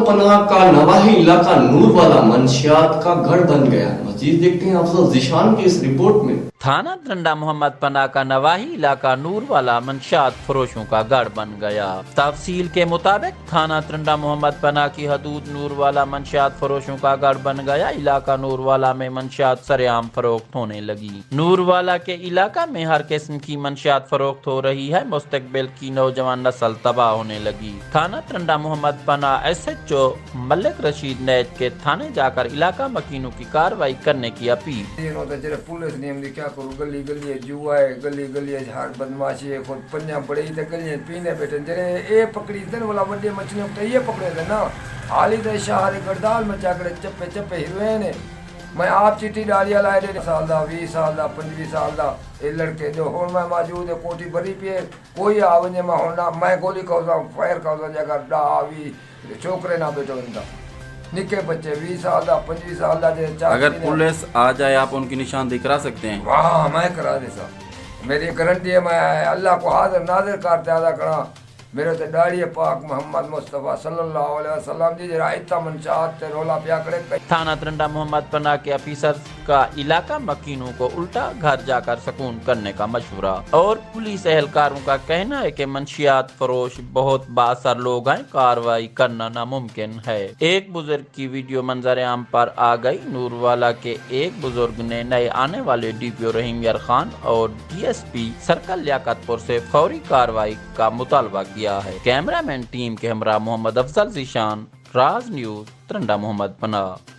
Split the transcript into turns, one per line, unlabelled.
पनाह का नवाही इलाका नूरवाला मंशियात का गढ़ बन गया। मजीद देखते हैं अफजल ज़ीशान की इस रिपोर्ट में।
थाना त्रंडा मोहम्मद पनाह का नवाही इलाका नूरवाला मंशियात फरोशों का गढ़ बन गया। तफसील के मुताबिक थाना त्रंडा मोहम्मद पनाह की हदूद नूरवाला मंशियात फरोशों का गढ़ बन गया। इलाका नूरवाला में मंशियात सरेआम फरोख्त होने लगी। नूरवाला के इलाका में हर किस्म की मंशियात फरोख्त हो रही है। मुस्तकबिल की नौजवान नस्ल तबाह होने लगी। थाना त्रंडा मोहम्मद पनाह SHO मलिक रशीद नैज के थाने जाकर इलाका मकीनों की कार्रवाई करने की अपील।
करूँ गली गली जुआ है, गली गली झाड़ बदमाशी है, खुद पन्या बड़े ही गली पीने बैठे जरे ये पकड़ी थे बोला बड़े मछलियों तो ये पकड़े थे ना हाली तो शहर गड़दाल मचा कर चप्पे चप्पे हीरोइन है। मैं आप चिट्ठी डालिया लाए थे साल दा 20 साल दा 25 साल दा ये लड़के जो होड़ में मौजूद है कोठी भरी पे कोई आवने में होना मैं गोली कौसा फायर कौसा जगह डावी छोकरे ना बैठो इनका निके बच्चे 20 साल दा 25 साल दा।
अगर पुलिस आ जाए आप उनकी निशानदेही करा सकते हैं?
वाह मैं करा दे साहब, मेरी गारंटी है। मैं अल्लाह को हाजिर नाजिर करते अदा करा मेरे ते दाढ़ी पाक मोहम्मद मुस्तफ़ा सल्लल्लाहु अलैहि वसल्लम जी जरा इतना मंशात ते रोला पिया करे।
थाना त्रंडा मोहम्मद पनाह के अफीसर का इलाका मकीनों को उल्टा घर जाकर सुकून करने का मशवरा। और पुलिस एहलकारों का कहना है कि मंशियात फरोश बहुत बासर लोग हैं, कार्रवाई करना नामुमकिन है। एक बुजुर्ग की वीडियो मंजर आम पर आ गई। नूरवाला के एक बुजुर्ग ने नए आने वाले DPO रहीम यार खान और DSP सर्कल लियाकतपुर से फौरी कार्रवाई का मुतालबा किया है। कैमरामैन टीम के हमरा मोहम्मद अफजल ज़ीशान, राज न्यूज़, त्रंडा मोहम्मद पनाह।